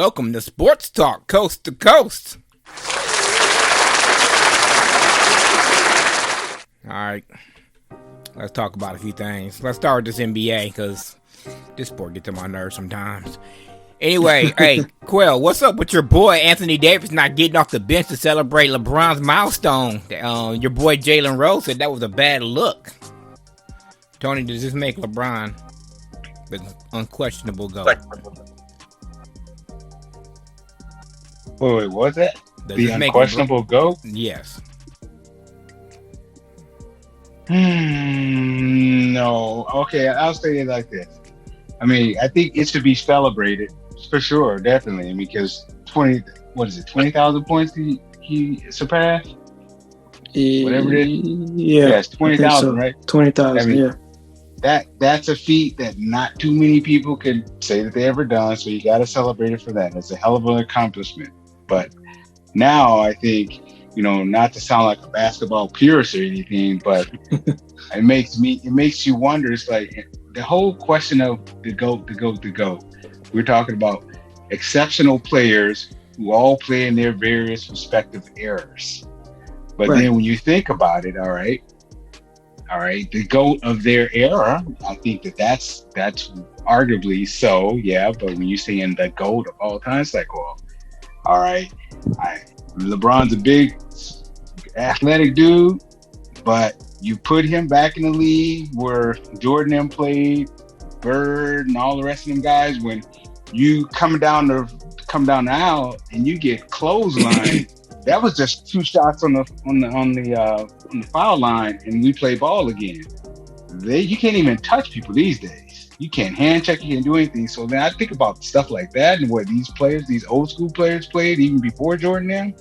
welcome to Sports Talk Coast to Coast. All right, let's talk about a few things. Let's start with this NBA because this sport gets on my nerves sometimes. Anyway, hey, Quell, what's up with your boy Anthony Davis not getting off the bench to celebrate LeBron's milestone? Your boy Jalen Rose said that was a bad look. Tony, does this make LeBron the unquestionable GOAT? Wait, what was that? The unquestionable GOAT? Yes. No. Okay, I'll say it like this. I mean, I think it should be celebrated for sure, definitely. Because 20,000 points he surpassed? Whatever it is. Yeah, it's 20,000, so. Right? 20,000, I mean, yeah. That's a feat that not too many people could say that they ever done. So you got to celebrate it for that. It's a hell of an accomplishment. But now I think, not to sound like a basketball purist or anything, but it makes you wonder. It's like the whole question of the GOAT. We're talking about exceptional players who all play in their various respective eras. But Then when you think about it, all right, the GOAT of their era, I think that's arguably so, yeah. But when you're saying the GOAT of all time, it's like, well, all right, LeBron's a big athletic dude, but you put him back in the league where Jordan and played, Bird and all the rest of them guys. When you come down the aisle and you get clothesline, that was just 2 shots on the foul line, and we play ball again. You can't even touch people these days. You can't hand check. You can't do anything. So then I think about stuff like that and what these old school players played even before Jordan then.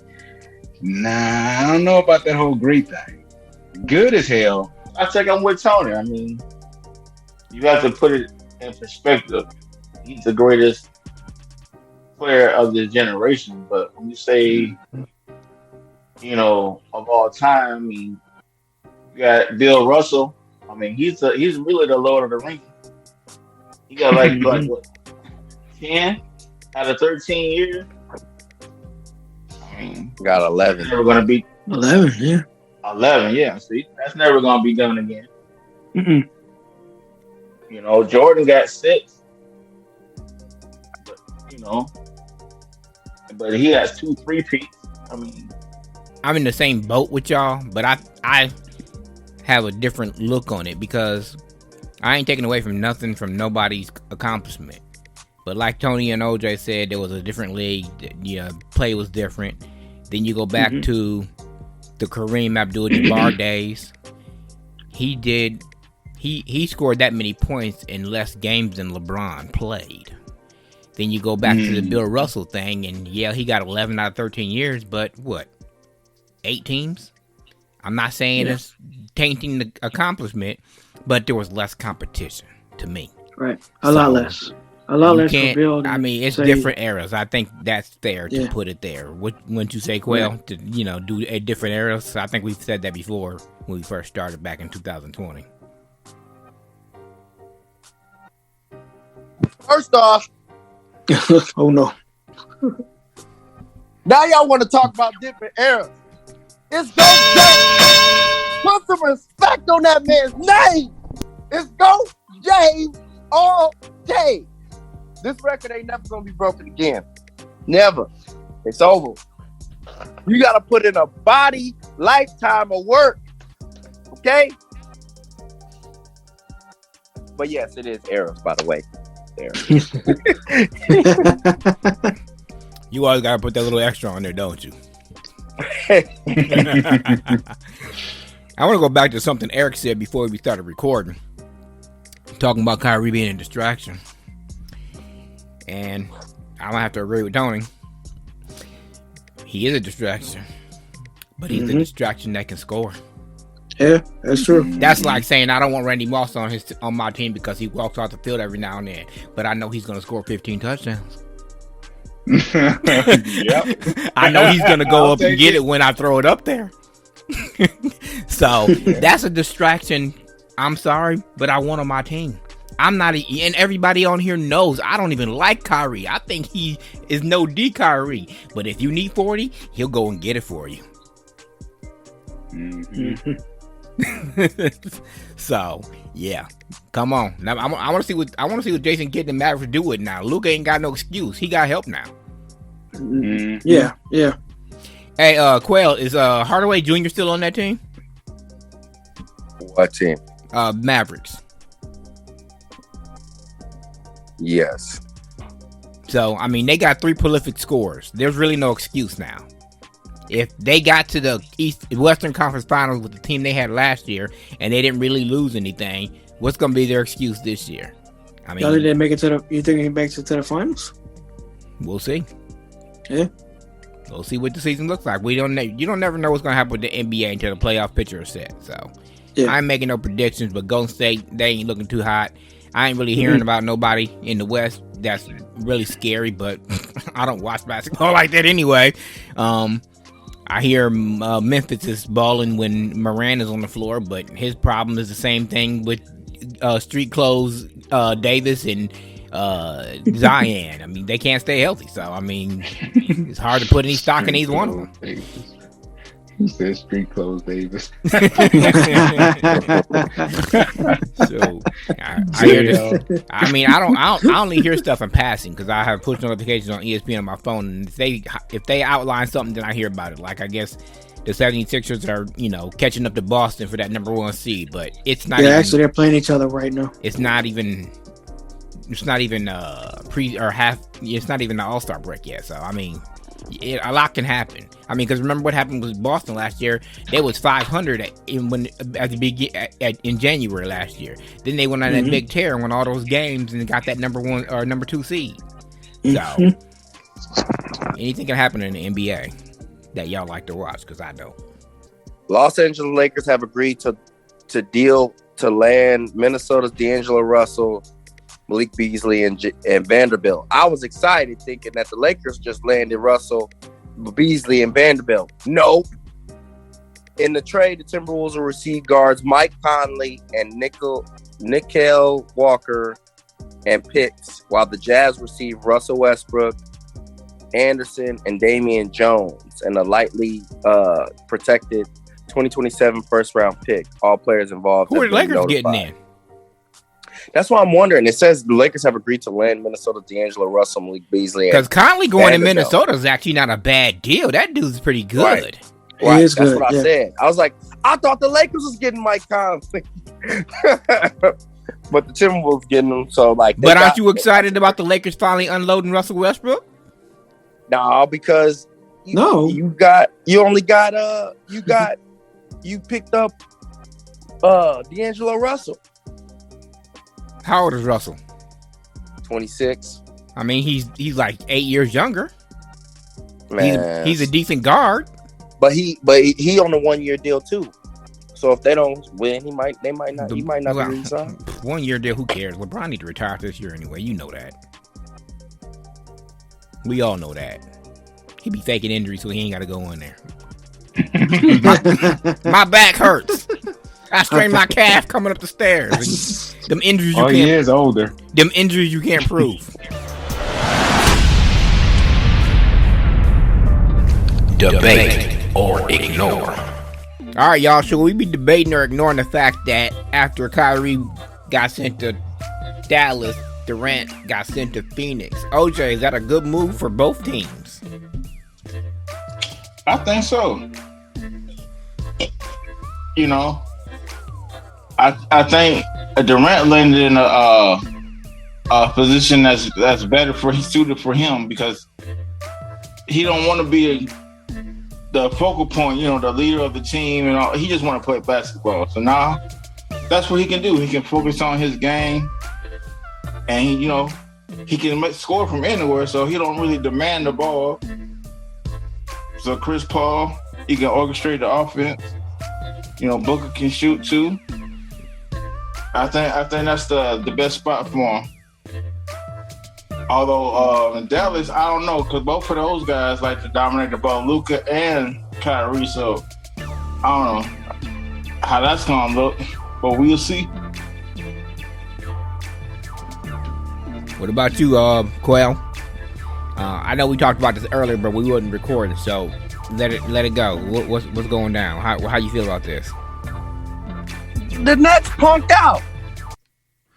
Nah, I don't know about that whole great thing. Good as hell. I think I'm with Tony. I mean, you have to put it in perspective. He's the greatest player of this generation. But when you say, of all time, I mean, you got Bill Russell. I mean, he's really the Lord of the Rings. He got like what, 10 out of 13 years. I mean, got 11. Never gonna be 11, yeah. 11, yeah. See, that's never gonna be done again. Mm-mm. Jordan got 6, but he has 2 3-peats. I mean, I'm in the same boat with y'all, but I have a different look on it because I ain't taking away from nothing from nobody's accomplishment. But like Tony and OJ said, there was a different league. Play was different. Then you go back to the Kareem Abdul-Jabbar days. He scored that many points in less games than LeBron played. Then you go back to the Bill Russell thing, and yeah, he got 11 out of 13 years, but what? 8 teams? I'm not saying it's tainting the accomplishment, but there was less competition to me. Right. A lot less for Bill. I mean, it's different eras. I think that's fair to put it there. Wouldn't you say, Quail, to do a different eras? I think we've said that before when we first started back in 2020. First off, oh no. Now y'all want to talk about different eras. It's Go James. Put some respect on that man's name. It's Go James all day. This record ain't never gonna be broken again. Never. It's over. You gotta put in a body lifetime of work. Okay? But yes, it is eras, by the way. You always gotta put that little extra on there, don't you? I want to go back to something Eric said before we started recording, talking about Kyrie being a distraction, and I'm gonna have to agree with Tony. He is a distraction, but he's a distraction that can score. Yeah, that's true. That's like saying I don't want Randy Moss on my team because he walks off the field every now and then, but I know he's gonna score 15 touchdowns. Yep. I know he's gonna go up and get it when I throw it up there. So that's a distraction. I'm sorry, but I want on my team. I'm not, and everybody on here knows I don't even like Kyrie. I think he is no D Kyrie. But if you need 40, he'll go and get it for you. Mm-hmm. So yeah, come on. Now I want to see what Jason Kidd and Mavericks do it now. Luka ain't got no excuse. He got help now. Mm-hmm. Yeah. Hey, Quail, is Hardaway Jr. still on that team? What team? Mavericks. Yes. So I mean, they got 3 prolific scorers. There's really no excuse now. If they got to the Western Conference Finals with the team they had last year and they didn't really lose anything, what's going to be their excuse this year? I mean, Y'all didn't make it to the. You think he makes it to the finals? We'll see. Yeah. We'll see what the season looks like. You don't never know what's going to happen with the NBA until the playoff picture is set. So yeah. I ain't making no predictions, but Golden State, they ain't looking too hot. I ain't really hearing about nobody in the West that's really scary, but I don't watch basketball like that anyway. I hear Memphis is balling when Moran is on the floor, but his problem is the same thing with street clothes Davis and Zion. I mean, they can't stay healthy, so I mean, it's hard to put any stock in either one of them. He said street clothes Davis. So I hear this. I mean, I only hear stuff in passing because I have push notifications on ESPN on my phone, and if they outline something, then I hear about it. Like I guess the 76ers are catching up to Boston for that number 1 seed, but it's not. Yeah, actually, they're playing each other right now. It's not even pre or half. It's not even the All-Star break yet. So I mean, a lot can happen. I mean, because remember what happened with Boston last year? They was 500 in January last year. Then they went on that big tear and won all those games and got that number 1 or number 2 seed. So anything can happen in the NBA that y'all like to watch, because I don't. Los Angeles Lakers have agreed to deal to land Minnesota's D'Angelo Russell, Malik Beasley, and Vanderbilt. I was excited thinking that the Lakers just landed Russell, Beasley, and Vanderbilt. Nope. In the trade, the Timberwolves will receive guards Mike Conley and Nickel Walker and picks, while the Jazz receive Russell Westbrook, Anderson, and Damian Jones, and a lightly protected 2027 first-round pick. All players involved. Who are the Lakers getting in? That's why I'm wondering. It says the Lakers have agreed to land Minnesota D'Angelo Russell, Malik Beasley. Because Conley going to Minnesota is actually not a bad deal. That dude's pretty good. Right. That's good, what I said. I was like, I thought the Lakers was getting Mike Conley. But the Timberwolves getting him. So but aren't you excited about the Lakers finally unloading Russell Westbrook? No, because you picked up D'Angelo Russell. How old is Russell? 26. I mean, he's like 8 years younger. Man. He's a decent guard. But he on a 1 year deal too. So if they don't win, he might not be re-signed. 1 year deal, who cares? LeBron need to retire this year anyway. You know that. We all know that. He be faking injuries so he ain't got to go in there. my back hurts. I strained my calf coming up the stairs. Them injuries you can't. He is older. Them injuries you can't prove. Debate or ignore. All right, y'all. Should we be debating or ignoring the fact that after Kyrie got sent to Dallas, Durant got sent to Phoenix? OJ, is that a good move for both teams? I think so. I think Durant landed in a position that's better suited for him, because he don't want to be the focal point, the leader of the team, and all. He just want to play basketball. So now that's what he can do. He can focus on his game, and he can score from anywhere. So he don't really demand the ball. So Chris Paul, he can orchestrate the offense. Booker can shoot too. I think that's the best spot for him. Although in Dallas, I don't know, because both of those guys like to dominate the ball, Luka and Kyrie. So I don't know how that's gonna look, but we'll see. What about you, Quail? I know we talked about this earlier, but we wasn't recording, so let it go. What's going down? How you feel about this? The Nets punked out.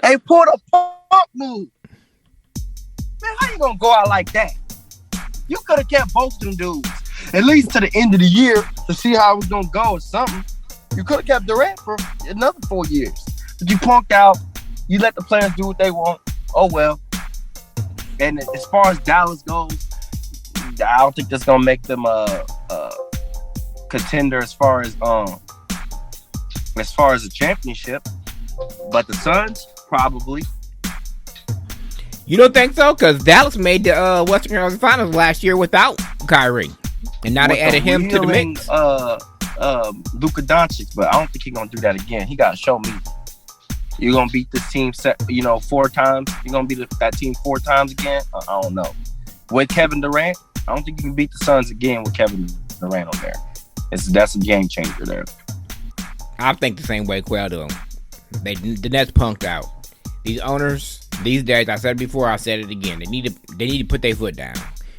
They pulled a punk move. Man, how you gonna go out like that? You could have kept both of them dudes at least to the end of the year to see how it was gonna go or something. You could have kept Durant for another 4 years, but you punked out. You let the players do what they want. Oh well. And as far as Dallas goes, I don't think that's gonna make them a contender as far as a championship. But the Suns probably. You don't think so? Because Dallas made the Western Conference Finals last year without Kyrie, and now they added him to the mix. Luka Doncic, but I don't think he's gonna do that again. He gotta show me. You're gonna beat this team, 4 times. You're gonna beat that team 4 times again. I don't know. With Kevin Durant, I don't think you can beat the Suns again with Kevin Durant on there. That's a game changer there. I think the same way Quail do. The Nets punked out. These owners these days, I said it before, I said it again. They need to put their foot down.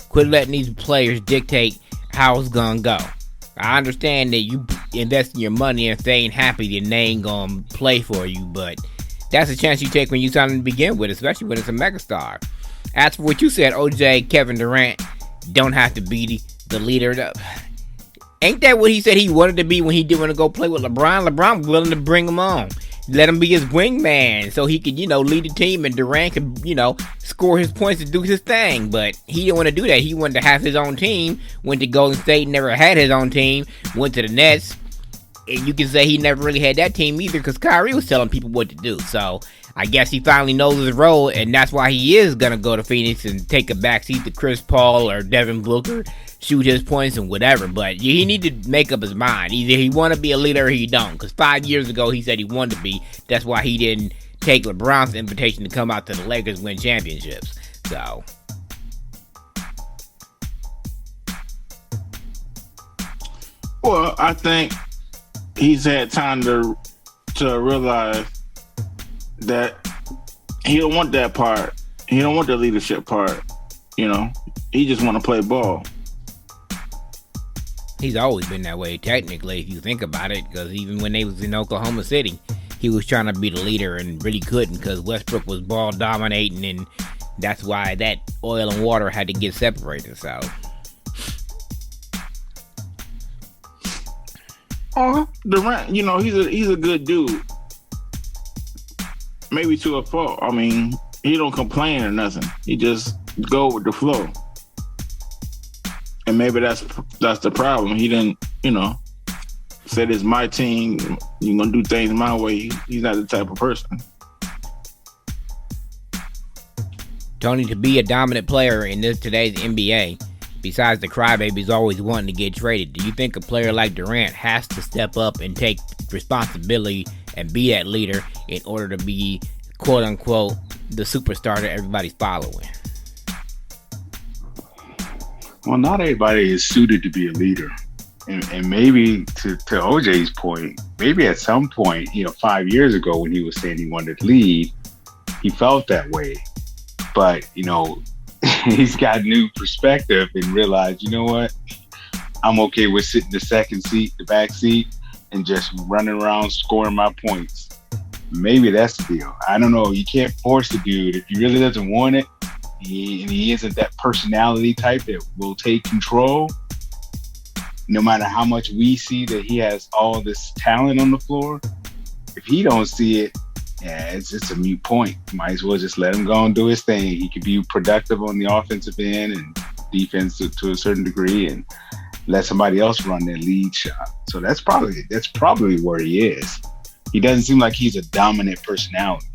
Quit letting these players dictate how it's gonna go. I understand that you investing your money and if they ain't happy, then they ain't gonna play for you. But that's a chance you take when you sign to begin with, especially when it's a megastar. As for what you said, OJ, Kevin Durant don't have to be the leader. Ain't that what he said he wanted to be when he did want to go play with LeBron? LeBron was willing to bring him on. Let him be his wingman so he could, lead the team and Durant could, score his points and do his thing. But he didn't want to do that. He wanted to have his own team. Went to Golden State, never had his own team. Went to the Nets. And you can say he never really had that team either because Kyrie was telling people what to do. So I guess he finally knows his role, and that's why he is going to go to Phoenix and take a backseat to Chris Paul or Devin Booker, shoot his points and whatever. But he need to make up his mind. Either he want to be a leader or he don't. Because 5 years ago he said he wanted to be. That's why he didn't take LeBron's invitation to come out to the Lakers and win championships. So well, I think he's had time to realize that he don't want that part. He don't want the leadership part. He just want to play ball. He's always been that way, technically, if you think about it, because even when they was in Oklahoma City, he was trying to be the leader and really couldn't because Westbrook was ball dominating, and that's why that oil and water had to get separated. So Durant, he's a good dude. Maybe to a fault. I mean, he don't complain or nothing. He just go with the flow. And maybe that's the problem. He didn't, said it's my team. You're gonna do things my way. He's not the type of person. Tony, to be a dominant player in today's NBA, besides the crybabies always wanting to get traded, do you think a player like Durant has to step up and take responsibility and be that leader in order to be, quote unquote, the superstar that everybody's following? Well, not everybody is suited to be a leader. And maybe to OJ's point, maybe at some point, 5 years ago when he was saying he wanted to lead, he felt that way. But, he's got new perspective and realized, you know what? I'm okay with sitting the back seat, and just running around scoring my points. Maybe that's the deal. I don't know. You can't force the dude. If he really doesn't want it, he isn't that personality type that will take control. No matter how much we see that he has all this talent on the floor, if he don't see it, it's just a moot point. Might as well just let him go and do his thing. He could be productive on the offensive end and defense to a certain degree, and let somebody else run their lead shot. So that's probably where he is. He doesn't seem like he's a dominant personality.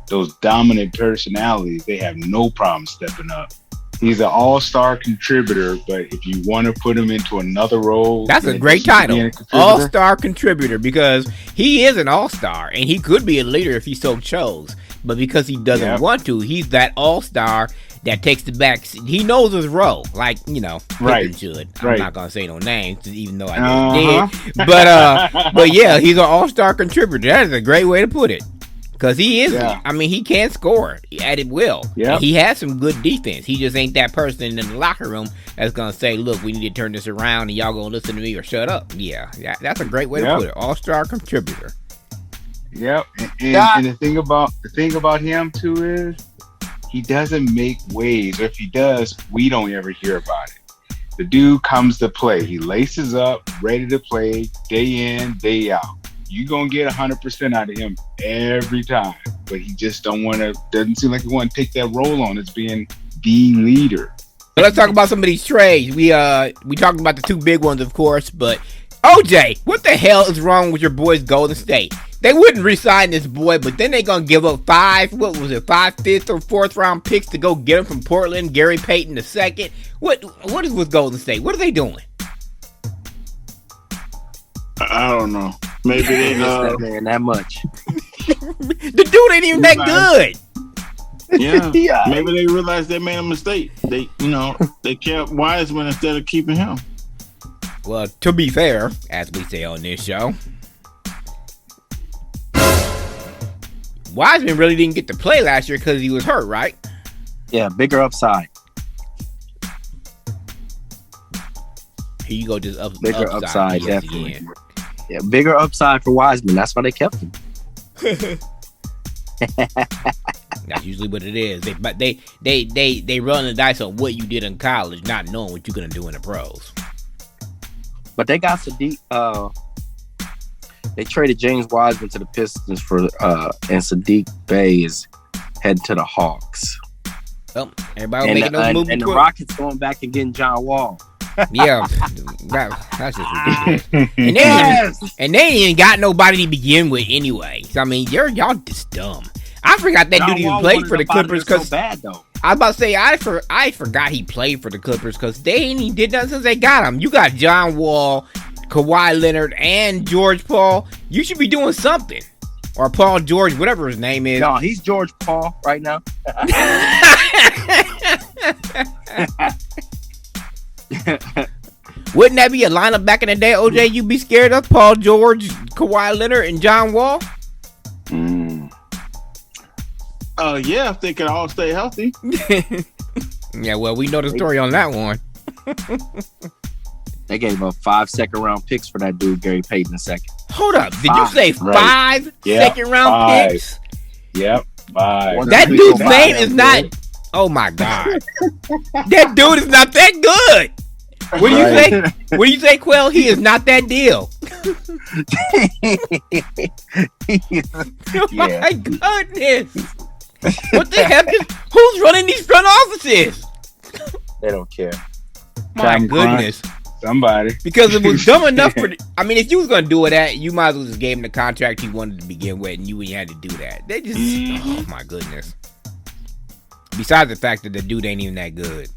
Those dominant personalities, they have no problem stepping up. He's an all-star contributor, but if you want to put him into another role, that's a great title, all-star contributor, because he is an all-star and he could be a leader if he so chose. But because he doesn't want to, he's that all-star that takes the back. He knows his role, like right? Should. I'm not gonna say no names, even though I just did. But yeah, he's an all-star contributor. That is a great way to put it. Because he is, Yeah. I mean, he can score at it will. Yep. And he has some good defense. He just ain't that person in the locker room that's going to say, look, we need to turn this around and y'all going to listen to me or shut up. Yeah, that's a great way to put it. All-star contributor. Yep. And the thing about him, too, is he doesn't make waves. Or if he does, we don't ever hear about it. The dude comes to play. He laces up, ready to play, day in, day out. You're going to get 100% out of him every time. But he just doesn't seem like he want to take that role on as being the leader. So let's talk about some of these trades. We talked about the two big ones, of course, but OJ, what the hell is wrong with your boys Golden State? They wouldn't re-sign this boy, but then they're going to give up 5 fifth or 4th round picks to go get him from Portland, Gary Payton II. What is with Golden State? What are they doing? I don't know. Maybe they that man that much. The dude ain't even that good. Yeah. Maybe they realized they made a mistake. They kept Wiseman instead of keeping him. Well, to be fair, as we say on this show, Wiseman really didn't get to play last year because he was hurt, right? Yeah, bigger upside. Here you go, just Bigger upside, definitely. Again. Yeah, bigger upside for Wiseman. That's why they kept him. That's usually what it is. They run the dice on what you did in college, not knowing what you're gonna do in the pros. But they got Sadiq. They traded James Wiseman to the Pistons for, and Sadiq Bey is heading to the Hawks. Well, everybody making those moves. And the Rockets going back and getting John Wall. Yeah, that's just ridiculous. And they ain't even got nobody to begin with anyway. I mean, y'all just dumb. I forgot that dude even played for the Clippers because so bad though. I was about to say I forgot he played for the Clippers because they ain't even did nothing since they got him. You got John Wall, Kawhi Leonard, and George Paul. You should be doing something. Or Paul George, whatever his name is. No, he's George Paul right now. Wouldn't that be a lineup back in the day, OJ? You'd be scared of Paul George, Kawhi Leonard, and John Wall? Yeah, if they could all stay healthy. Yeah, well, we know the story on that one. They gave up 5 second-round picks for that dude, Gary Payton II. Hold up. Did you say 5 second-round picks? Yep, 5. That dude's name is not... Oh, my God. That dude is not that good. What do you say? What do you say, Quell? He is not that deal. Oh, my goodness. What the heck? Who's running these front offices? They don't care. My goodness. Somebody. Because it was dumb enough for... I mean, if you was going to do that, you might as well just gave him the contract he wanted to begin with, and you wouldn't have to do that. They just... Oh, my goodness. Besides the fact that the dude ain't even that good.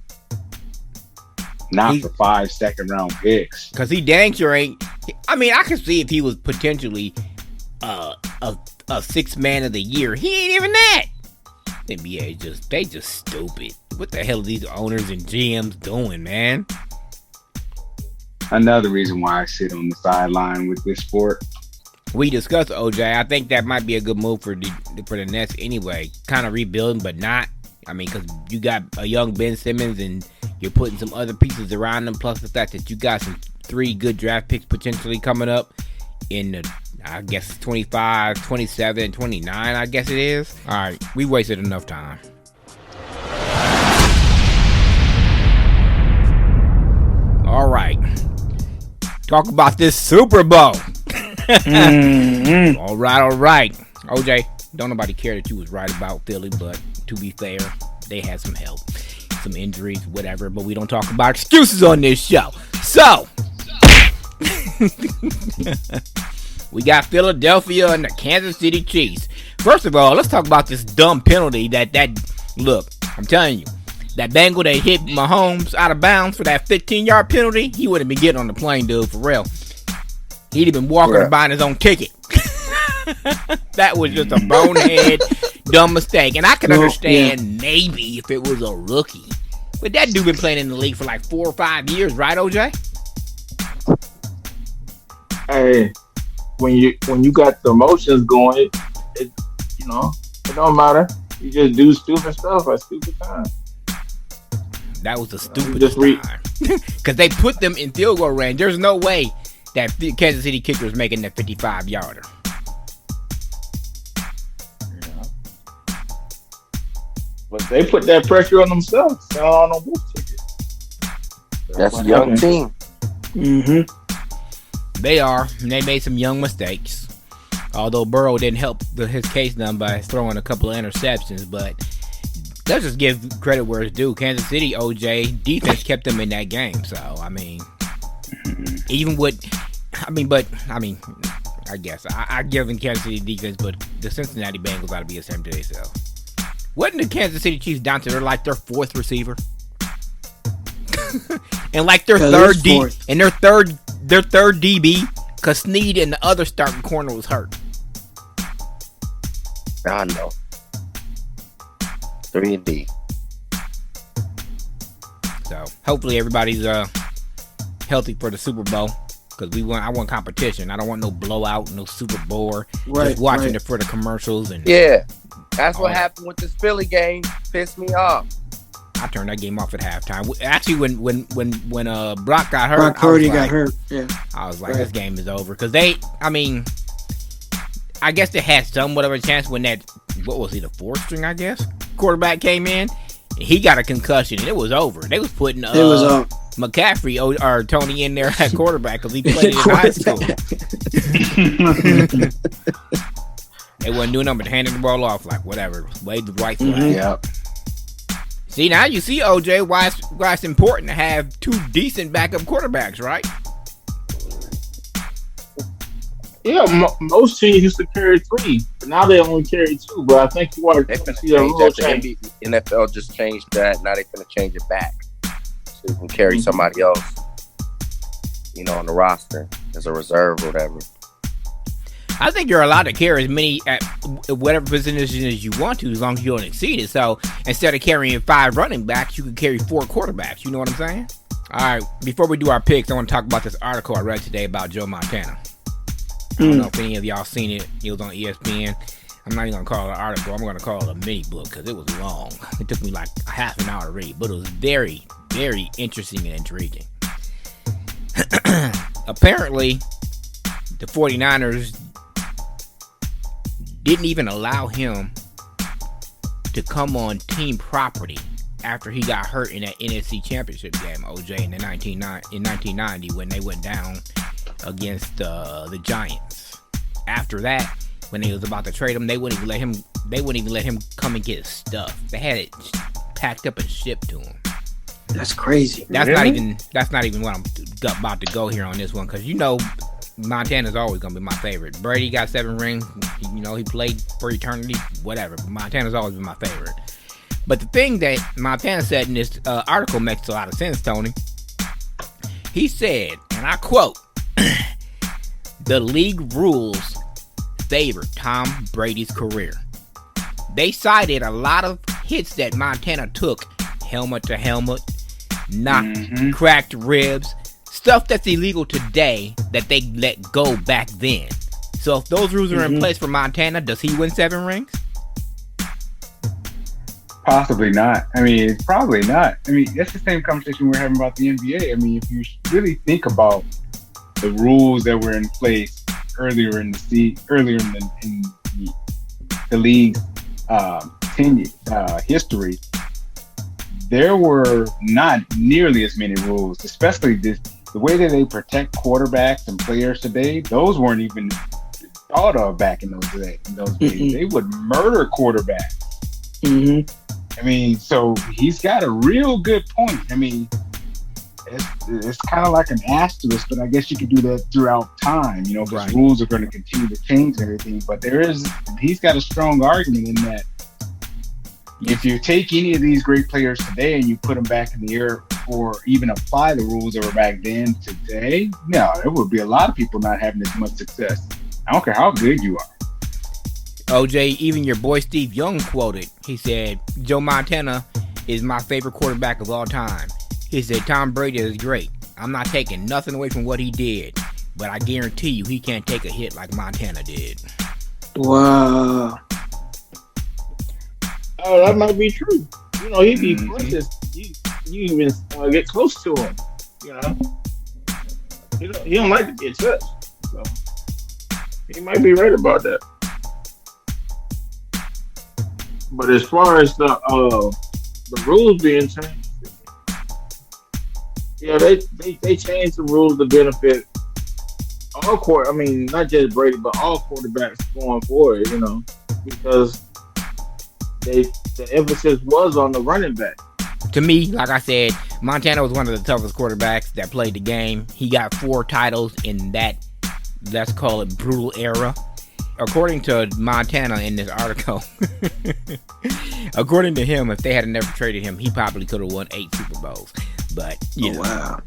Not for 5 second-round picks. Because he dang sure ain't... I mean, I could see if he was potentially a 6th man of the year. He ain't even that. The NBA they just stupid. What the hell are these owners and GMs doing, man? Another reason why I sit on the sideline with this sport. We discussed OJ. I think that might be a good move for the Nets anyway. Kind of rebuilding, but not. I mean, because you got a young Ben Simmons and you're putting some other pieces around them. Plus the fact that you got some 3 good draft picks potentially coming up in the, I guess, 25, 27, 29, I guess it is. All right, we wasted enough time. All right. Talk about this Super Bowl. Mm-hmm. All right. OJ, don't nobody care that you was right about Philly, but to be fair, they had some help, some injuries, whatever, but we don't talk about excuses on this show. So, we got Philadelphia and the Kansas City Chiefs. First of all, let's talk about this dumb penalty that look, I'm telling you, that Bengal that hit Mahomes out of bounds for that 15-yard penalty, he wouldn't be getting on the plane, dude, for real. He'd have been walking and buying his own ticket. That was just a bonehead, dumb mistake. And I can understand maybe if it was a rookie. But that dude been playing in the league for like 4 or 5 years, right, OJ? Hey, when you got the emotions going, You know, it don't matter. You just do stupid stuff at stupid time. That was the stupidest Just read. time. Because they put them in field goal range. There's no way that Kansas City kicker is making that 55-yarder. But they put that pressure on themselves. They're on a wolf ticket. That's a young team. Mm-hmm. They are. And they made some young mistakes. Although Burrow didn't help his case none by throwing a couple of interceptions. But let's just give credit where it's due. Kansas City, OJ, defense kept them in that game. So, I mean, even with, I guess I give them Kansas City defense, but the Cincinnati Bengals ought to be ashamed of themselves. Wasn't the Kansas City Chiefs down to their fourth receiver? And like their third DB, because Snead and the other starting corner was hurt. I know. 3-D. So hopefully everybody's healthy for the Super Bowl, because I want competition. I don't want no blowout, no Super Bowl. Just watching it for the commercials and That's what happened with this Philly game. Pissed me off. I turned that game off at halftime. Actually, when Brock got hurt, Brock Purdy got hurt. Yeah, I was like, this game is over, because I guess they had somewhat of a chance when that, what was he, the fourth string, I guess, quarterback came in. He got a concussion and it was over. They was putting McCaffrey or Tony in there at quarterback because he played in high school. They wasn't doing nothing but handing the ball off, like whatever, wave the white flag. Mm-hmm. Yep. See, now you see, OJ, why it's important to have two decent backup quarterbacks, right? Yeah, most teams used to carry 3, but now they only carry 2. But I think you want to see a rule change. The NFL just changed that. Now they're going to change it back, so you can carry somebody else, on the roster as a reserve or whatever. I think you're allowed to carry as many at whatever position as you want to, as long as you don't exceed it. So instead of carrying 5 running backs, you can carry 4 quarterbacks. You know what I'm saying? All right. Before we do our picks, I want to talk about this article I read today about Joe Montana. I don't know if any of y'all seen it. It was on ESPN. I'm not even going to call it an article. I'm going to call it a mini book because it was long. It took me like half an hour to read, but it was very, very interesting and intriguing. Apparently, the 49ers didn't even allow him to come on team property after he got hurt in that NFC Championship game, OJ, in 1990 when they went down against the Giants. After that, when they was about to trade him, they wouldn't even let him come and get his stuff. They had it packed up and shipped to him. That's crazy. That's not even what I'm about to go here on this one, because Montana's always gonna be my favorite. Brady got 7 rings. He played for eternity, whatever. But Montana's always been my favorite. But the thing that Montana said in this article makes a lot of sense, Tony. He said, and I quote, "The league rules favor Tom Brady's career. They cited a lot of hits that Montana took, helmet to helmet, knocked, cracked ribs, stuff that's illegal today that they let go back then. So if those rules are in place for Montana, does he win 7 rings? Possibly not. Probably not. That's the same conversation we're having about the NBA. If you really think about the rules that were in place earlier in the league's history, there were not nearly as many rules, especially the way that they protect quarterbacks and players today. Those weren't even thought of back in those days. They would murder quarterbacks. So he's got a real good point. It's kind of like an asterisk, but I guess you could do that throughout time, because right. Rules are going to continue to change and everything. But he's got a strong argument in that if you take any of these great players today and you put them back in the air or even apply the rules that were back then today, there would be a lot of people not having as much success. I don't care how good you are. OJ, even your boy Steve Young quoted. He said, Joe Montana is my favorite quarterback of all time. He said, Tom Brady is great. I'm not taking nothing away from what he did, but I guarantee you he can't take a hit like Montana did. Wow. That might be true. You know, he'd be punches. You even get close to him. You know, he don't like to get touched. So he might be right about that. But as far as the rules being changed, yeah, they changed the rules to benefit all I mean, not just Brady, but all quarterbacks going forward. You know, because the emphasis was on the running back. To me, like I said, Montana was one of the toughest quarterbacks that played the game. He got 4 titles in that, let's call it, brutal era. According to Montana in this article, according to him, if they had never traded him, he probably could have won 8 Super Bowls. But, you know. Wow.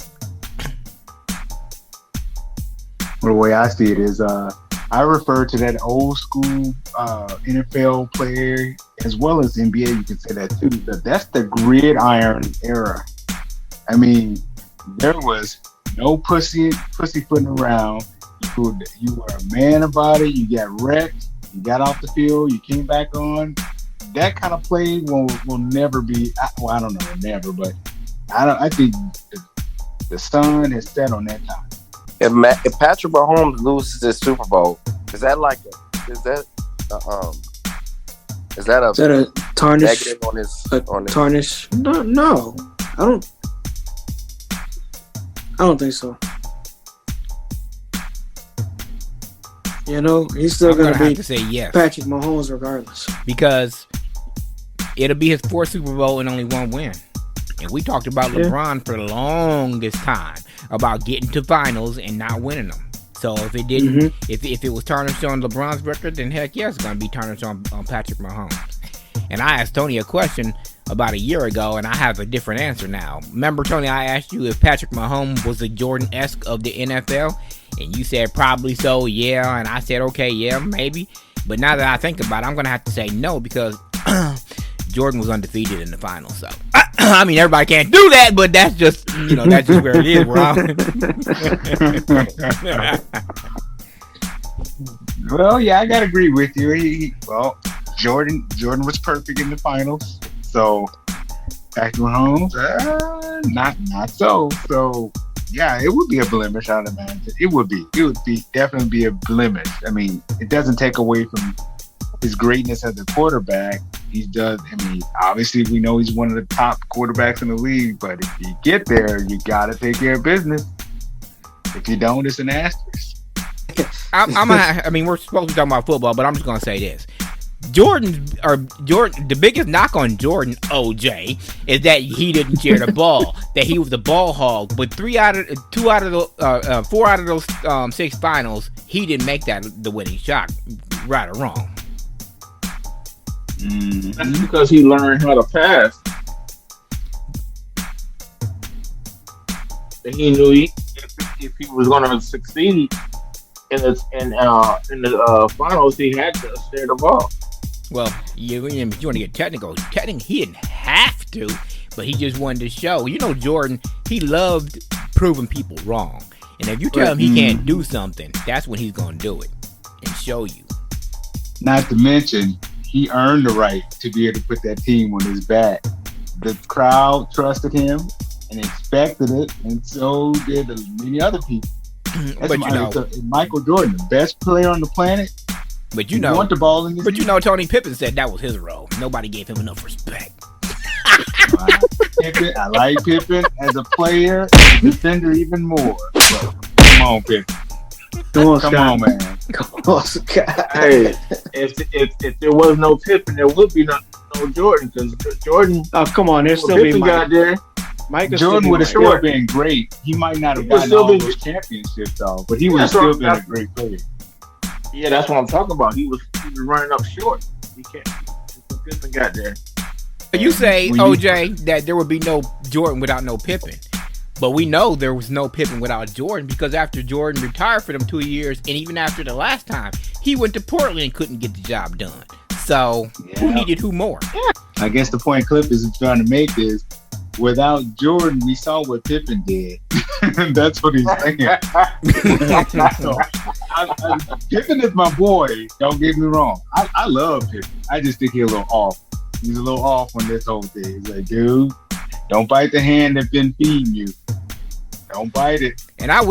Well, the way I see it is, I refer to that old school NFL player as well as NBA. You can say that too. That's the gridiron era. I mean, there was no pussyfooting around. You were a man about it. You got wrecked. You got off the field. You came back on. That kind of play will never be. Well, I don't know, never, but I think the sun has set on that time. If Patrick Mahomes loses his Super Bowl, is that a tarnish? Negative on his tarnish? No. I don't think so. You know, he's still going to have to say yes. Patrick Mahomes regardless. Because it'll be his 4th Super Bowl and only 1 win. And we talked about LeBron for the longest time about getting to finals and not winning them. So if it didn't, if it was tarnished on LeBron's record, then heck yes, it's going to be tarnished on Patrick Mahomes. And I asked Tony a question about a year ago, and I have a different answer now. Remember, Tony, I asked you if Patrick Mahomes was the Jordan-esque of the NFL, and you said probably so, yeah, and I said, okay, yeah, maybe. But now that I think about it, I'm going to have to say no, because Jordan was undefeated in the finals, so. I mean, everybody can't do that, but that's just, that's just where it is, Ron. Well, yeah, I got to agree with you. Jordan was perfect in the finals, so Patrick Mahomes, not so. So, yeah, it would be a blemish, I'd imagine. It would definitely be a blemish. I mean, it doesn't take away from his greatness as a quarterback. Obviously we know he's one of the top quarterbacks in the league, but if you get there, you got to take care of business. If you don't, it's an asterisk. We're supposed to be talking about football, but I'm just going to say this. Jordan, the biggest knock on Jordan, OJ, is that he didn't share the ball, that he was the ball hog. But 4 out of those 6 finals, he didn't make that the winning shot, right or wrong. That's because he learned how to pass. And he knew if he was going to succeed in the finals, he had to share the ball. Well, you want to get technical. Technically, he didn't have to, but he just wanted to show. Jordan, he loved proving people wrong. And if you tell him he can't do something, that's when he's going to do it and show you. Not to mention, he earned the right to be able to put that team on his back. The crowd trusted him and expected it, and so did many other people. Michael Jordan, the best player on the planet. But want the ball in his hand. Tony Pippen said that was his role. Nobody gave him enough respect. I like Pippen as a player, as a defender even more. So, come on, Pippen. Come on, man. Come on, Scott. Hey, if there was no Pippen, there would be no Jordan. Because Jordan. Oh, come on. There's still Pippen got there. Jordan would have still been great. He might not have gotten all those championships, though, but he would have still been a great player. Yeah, that's what I'm talking about. He was running up short. He can't. Pippen got there. You say, OJ, that there would be no Jordan without no Pippen. But we know there was no Pippen without Jordan, because after Jordan retired for them 2 years, and even after the last time, he went to Portland and couldn't get the job done. So, who needed who more? I guess the point Cliff is trying to make is, without Jordan, we saw what Pippen did. That's what he's saying. Pippen is my boy. Don't get me wrong. I love Pippen. I just think he's a little off He's a little off on this whole thing. He's like, dude, don't bite the hand that's been feeding you. Don't bite it. And I'll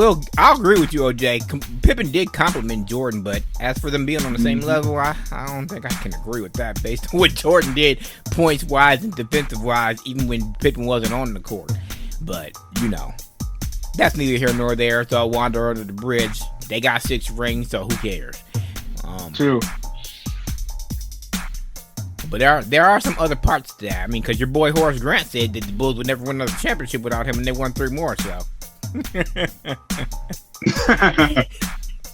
agree with you, OJ. Pippen did compliment Jordan, but as for them being on the same level, I don't think I can agree with that based on what Jordan did points wise and defensive wise, even when Pippen wasn't on the court. But that's neither here nor there. So I'll wander under the bridge. They got 6 rings, so who cares? True. But there are some other parts to that. I mean, because your boy Horace Grant said that the Bulls would never win another championship without him, and they won 3 more. So.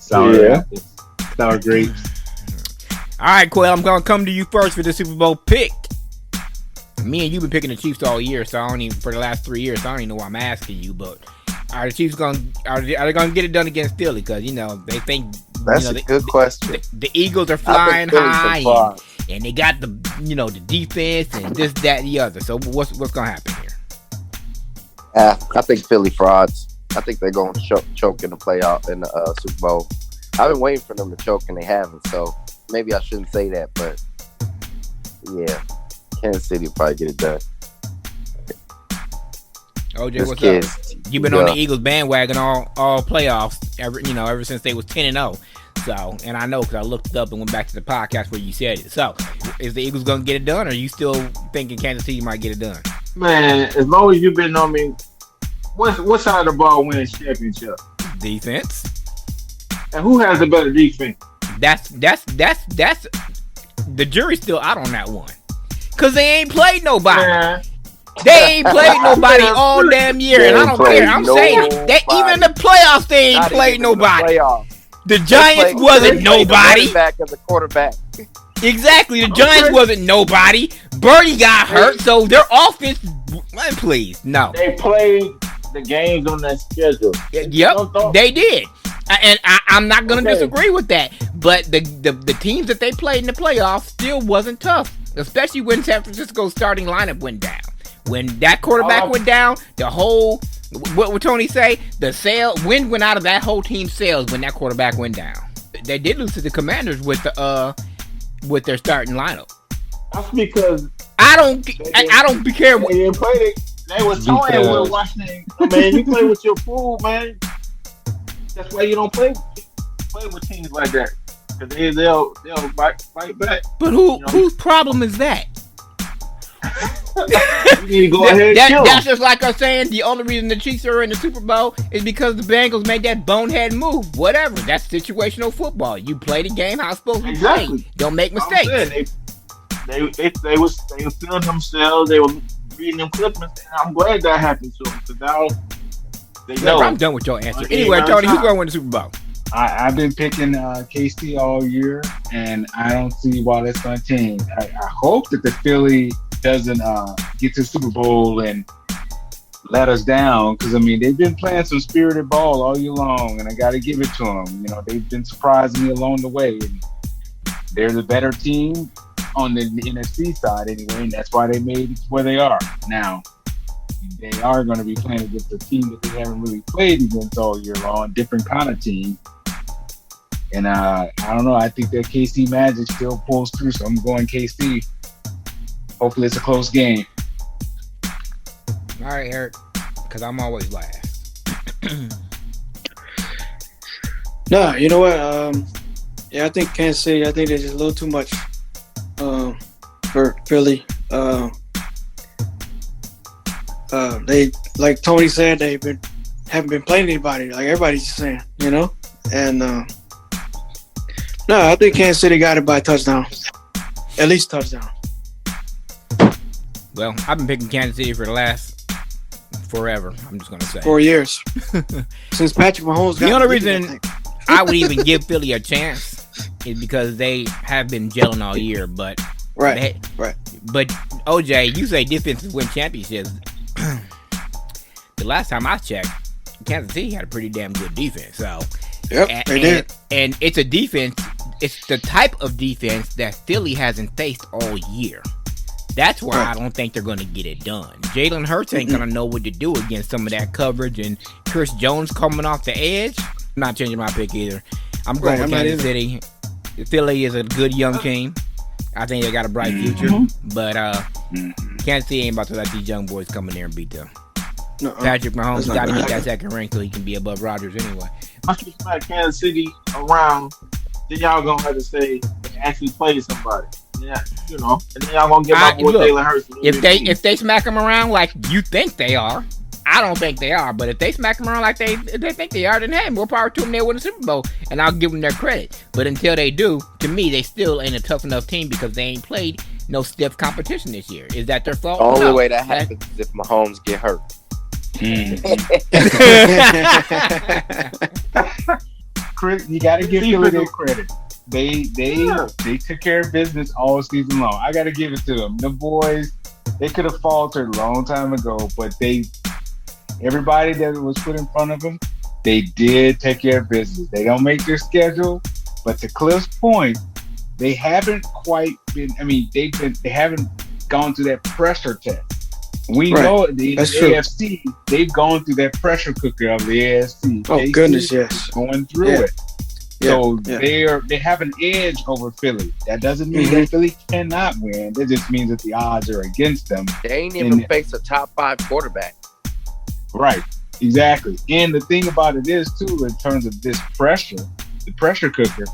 Sour grapes. All right, Quail, I'm gonna come to you first for the Super Bowl pick. Me and you've been picking the Chiefs all year, so for the last 3 years. So I don't even know why I'm asking you, but are the Chiefs are they gonna get it done against Philly? Because they think that's a good question. The Eagles are flying high, and they got the defense and this, that, and the other. So what's gonna happen here? I think Philly frauds. I think they're going to choke in the playoff in the Super Bowl. I've been waiting for them to choke and they haven't. So maybe I shouldn't say that, but yeah, Kansas City will probably get it done. OJ, what's up? You've been on the Eagles bandwagon all playoffs ever since they was 10-0. So, and I know because I looked up and went back to the podcast where you said it. So, is the Eagles gonna get it done, or are you still thinking Kansas City might get it done? Man, as long as you've been on me, what side of the ball wins championship? Defense. And who has the better defense? That's the jury's still out on that one. Cause they ain't played nobody. Man. They ain't played nobody all damn year, and I don't care. I'm saying that even in the playoffs they ain't played nobody. The Giants wasn't nobody. Back as a quarterback. Exactly, the Giants wasn't nobody. Birdie got hurt, so their offense. Please, no. They played the games on that schedule. Yep, they did, and I'm not gonna disagree with that. But the teams that they played in the playoffs still wasn't tough, especially when San Francisco's starting lineup went down. When that quarterback went down, the whole what would Tony say? The wind went out of that whole team's sails when that quarterback went down. They did lose to the Commanders with their starting lineup. That's because I don't care. They didn't play it. They was toying with Washington. Man, you play with your fool, man. That's why you don't play with teams like that. Because they'll fight back. But whose problem is that? You need to go ahead and kill that's just like us saying the only reason the Chiefs are in the Super Bowl is because the Bengals made that bonehead move. Whatever. That's situational football. You play the game how it's supposed to be played. Don't make mistakes. They was feeling themselves. They were reading them clips, and I'm glad that happened to them because now they know. I'm done with your answer. Anyway, Tony, who's going to win the Super Bowl? I've been picking KC all year, and I don't see why that's going to change. I hope that the Philly doesn't get to the Super Bowl and let us down, because I mean they've been playing some spirited ball all year long, and I got to give it to them. They've been surprising me along the way, and they're the better team on the NFC side anyway, and that's why they made it where they are now. They are going to be playing against a team that they haven't really played against all year long, different kind of team. And I don't know. I think that KC Magic still pulls through, so I'm going KC. Hopefully it's a close game. All right, Eric, because I'm always last. No, you know what? I think Kansas City. I think they're just a little too much for Philly. They, like Tony said, haven't been playing anybody. Like everybody's just saying, And no, I think Kansas City got it by a touchdown, at least a touchdown. Well, I've been picking Kansas City for the last forever. I'm just gonna say 4 years since Patrick Mahomes got the only reason I would even give Philly a chance is because they have been gelling all year. But right. But OJ, you say defenses win championships. The last time I checked, Kansas City had a pretty damn good defense. So, yep, they did. And it's a defense. It's the type of defense that Philly hasn't faced all year. That's why I don't think they're going to get it done. Jalen Hurts ain't going to know what to do against some of that coverage, and Chris Jones coming off the edge. I'm not changing my pick either. I'm going with Kansas City. Philly is a good young team. I think they got a bright future, but Kansas City ain't about to let these young boys come in there and beat them. Patrick Mahomes got to get that second ring so he can be above Rodgers anyway. Once you smack Kansas City around, then y'all gonna have to say they actually played somebody. Yeah, and then y'all gonna get my boy Jalen Hurts. If they smack them around like you think they are, I don't think they are. But if they smack them around like they think they are, then hey, more power to them. They'll win the Super Bowl, and I'll give them their credit. But until they do, to me, they still ain't a tough enough team because they ain't played no stiff competition this year. Is that their fault? The only way that happens is if Mahomes get hurt. Chris, you got to give Philly their credit. They took care of business all season long. I got to give it to them. The boys, they could have faltered a long time ago, but everybody that was put in front of them, they did take care of business. They don't make their schedule, but to Cliff's point, they haven't quite been. I mean, they haven't gone through that pressure test. We know the AFC, they've gone through that pressure cooker of the AFC. Oh, goodness, yes. Going through it. So they have an edge over Philly. That doesn't mean that Philly cannot win. That just means that the odds are against them. They ain't even faced a top 5 quarterback. Right. Exactly. And the thing about it is, too, in terms of this pressure, the pressure cooker,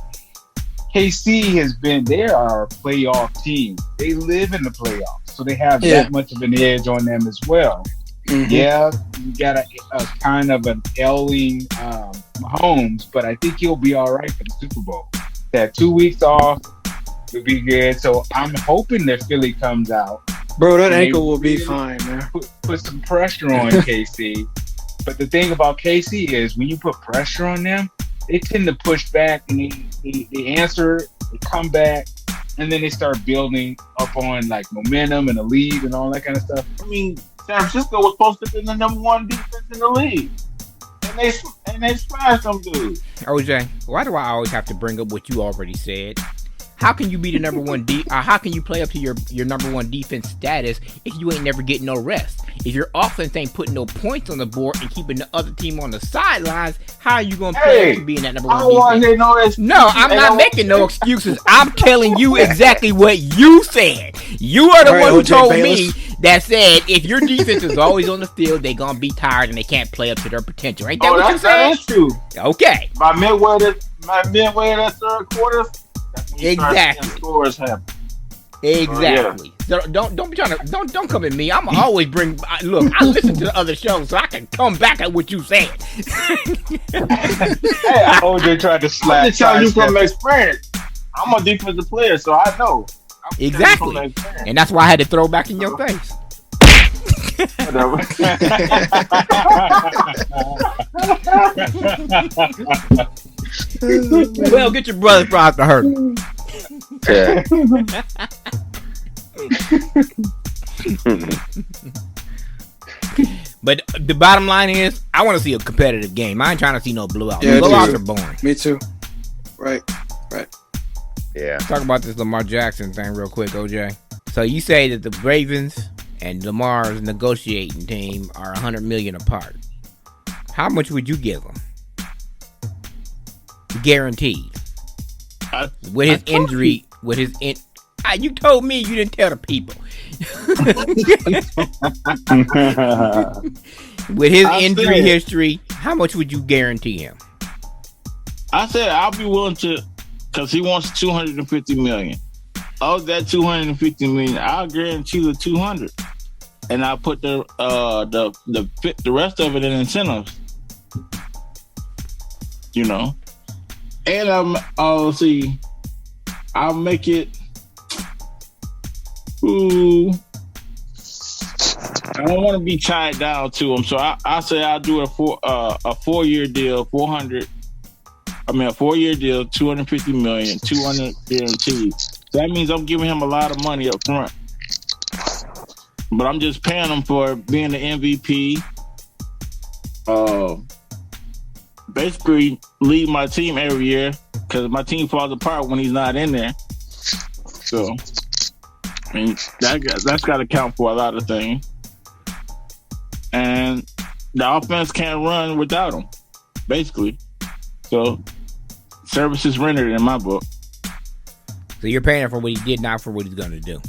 KC they are a playoff team. They live in the playoffs. So they have that much of an edge on them as well. Yeah, you got a kind of an ailing Mahomes, but I think he'll be all right for the Super Bowl. That 2 weeks off will be good. So I'm hoping that Philly comes out. Bro, that ankle will be fine, man. Put some pressure on KC. But the thing about KC is when you put pressure on them, they tend to push back and they answer, they come back, and then they start building up on like momentum and a lead and all that kind of stuff. I mean, San Francisco was supposed to be the number 1 defense in the league, and they smashed them dudes. OJ, why do I always have to bring up what you already said? How can you be the number 1 how can you play up to your number 1 defense status if you ain't never getting no rest? If your offense ain't putting no points on the board and keeping the other team on the sidelines, how are you gonna play up to being that number 1 defense? No, I'm not making no excuses. I'm telling you exactly what you said. You are the one who told me that said if your defense is always on the field, they gonna be tired and they can't play up to their potential. Ain't that what you said? That is true. Okay. By midway of that third quarter. Exactly. Scores happen. Exactly. So don't be trying to don't come at me. I'm always look. I listen to the other shows so I can come back at what you said. I always tried to slap. I'm just telling you from experience. I'm a defensive player, so I know. Exactly. And that's why I had to throw back in your face. Well, get your brother's prize to hurt. Yeah. But the bottom line is, I want to see a competitive game. I ain't trying to see no blowouts. Yeah, Blowouts are boring. Me too. Right. Yeah. Let's talk about this Lamar Jackson thing real quick, OJ. So you say that the Ravens and Lamar's negotiating team are $100 million apart. How much would you give them? Guaranteed. With his injury, you told me, you didn't tell the people. With his injury history, how much would you guarantee him? I said I'll be willing to, because he wants $250 million. Of that $250 million, I'll guarantee the $200, and I'll put the rest of it in incentives. And I'll make it. Ooh, I don't want to be tied down to him, so I say I'll do a 4-year deal, a 4-year deal, $250 million, $200 guaranteed. So that means I'm giving him a lot of money up front, but I'm just paying him for being the MVP. Basically lead my team every year because my team falls apart when he's not in there. So, I mean, that's got to count for a lot of things. And the offense can't run without him, basically. So, service is rendered in my book. So you're paying him for what he did, not for what he's gonna do.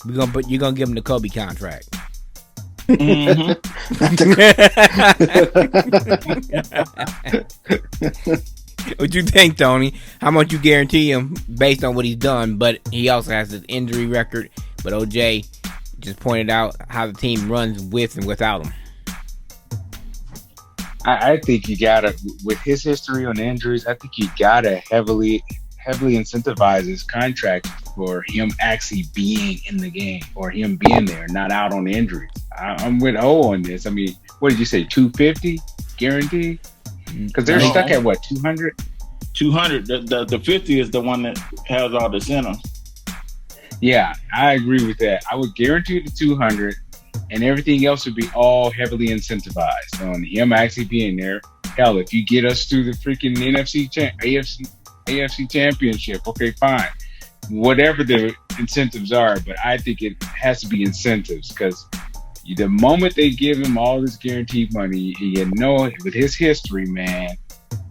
You're gonna give him the Kobe contract. Mm-hmm. What you think, Tony? How much you guarantee him based on what he's done? But he also has his injury record. But OJ just pointed out how the team runs with and without him. I think you gotta, with his history on injuries, I think you gotta heavily incentivize his contract for him actually being in the game or him being there, not out on injuries. I'm with O on this. I mean, what did you say? 250 guaranteed? Because they're stuck at what, 200? 200. The 50 is the one that has all the incentives. Yeah, I agree with that. I would guarantee the 200, and everything else would be all heavily incentivized on him actually being there. Hell, if you get us through the freaking AFC championship, okay, fine. Whatever the incentives are, but I think it has to be incentives because the moment they give him all this guaranteed money, you know, with his history, man,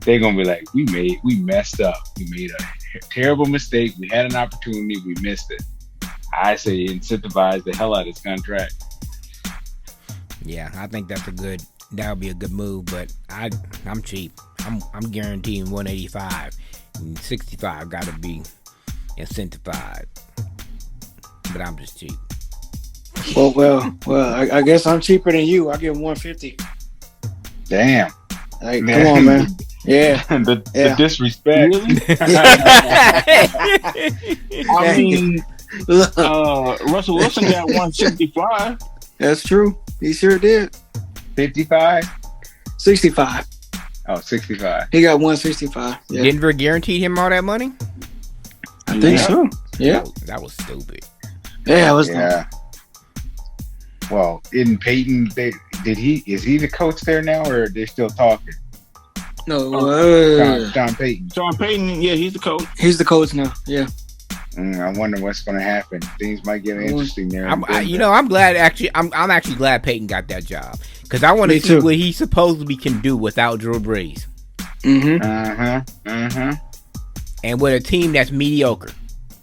they're gonna be like, we messed up. We made a terrible mistake. We had an opportunity. We missed it. I say incentivize the hell out of his contract. Yeah, I think that would be a good move, but I'm cheap. I'm guaranteeing 185. And 65 gotta be incentivized. But I'm just cheap. Well, I guess I'm cheaper than you. I give 150. Damn. Like, come on, man. Yeah. the disrespect. Really? I mean, Russell Wilson got 165. That's true. He sure did. 55? 65. Oh, 65. He got 165. Yeah. Denver guaranteed him all that money? I think so. Yeah. That was stupid. Yeah, it was. Yeah. Well, in Peyton, is he the coach there now, or are they still talking? No, Sean Payton. Sean Payton, yeah, he's the coach. He's the coach now. Yeah. I wonder what's going to happen. Things might get interesting there. I'm glad actually. I'm actually glad Peyton got that job because I want to see what he supposedly can do without Drew Brees. And with a team that's mediocre,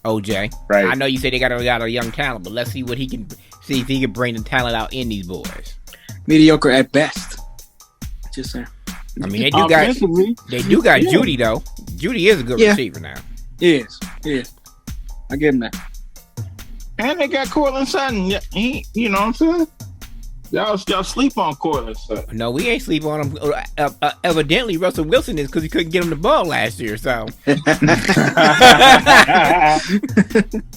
OJ. Right. I know you say they got a young talent, but let's see what he can see if he can bring the talent out in these boys. Mediocre at best. Just saying. I mean, they do got Judy though. Judy is a good receiver now. He is. I give him that. And they got Cortland Sutton. He, you know what I'm saying? Y'all sleep on Cortland Sutton. No, we ain't sleep on him. Evidently, Russell Wilson is because he couldn't get him the ball last year. So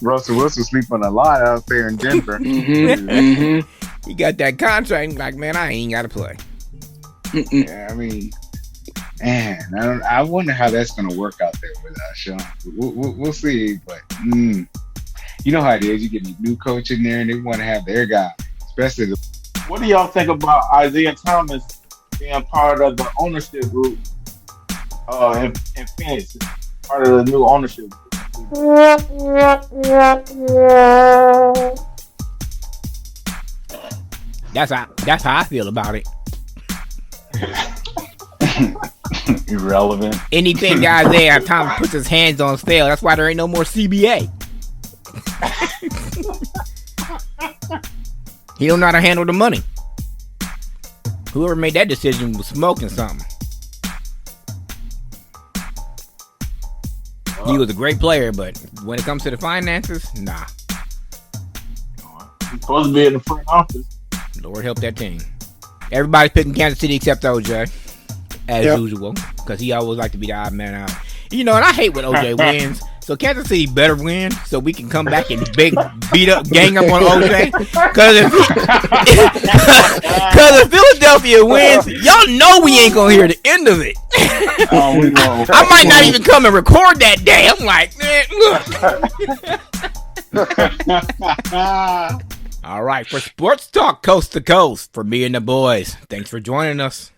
Russell Wilson sleeping a lot out there in Denver. He got that contract. Like, man, I ain't got to play. Yeah, I mean, man, I wonder how that's going to work out there with Sean. We'll see, but you know how it is. You get a new coach in there, and they want to have their guy, especially. What do y'all think about Isaiah Thomas being part of the ownership group in Phoenix? Part of the new ownership group. That's how I feel about it. Irrelevant. Anything that Isaiah Thomas puts his hands on fail. That's why there ain't no more CBA. He don't know how to handle the money. Whoever made that decision was smoking something. He was a great player, but when it comes to the finances, nah. He's supposed to be in the front office. Lord help that team. Everybody's picking Kansas City except OJ, as usual, because he always like to be the odd man out. You know, and I hate when OJ wins. So Kansas City better win so we can come back and gang up on OJ. Because if Philadelphia wins, y'all know we ain't gonna hear the end of it. We won't. I might not even come and record that day. I'm like, man, look. All right, for Sports Talk Coast to Coast, for me and the boys, thanks for joining us.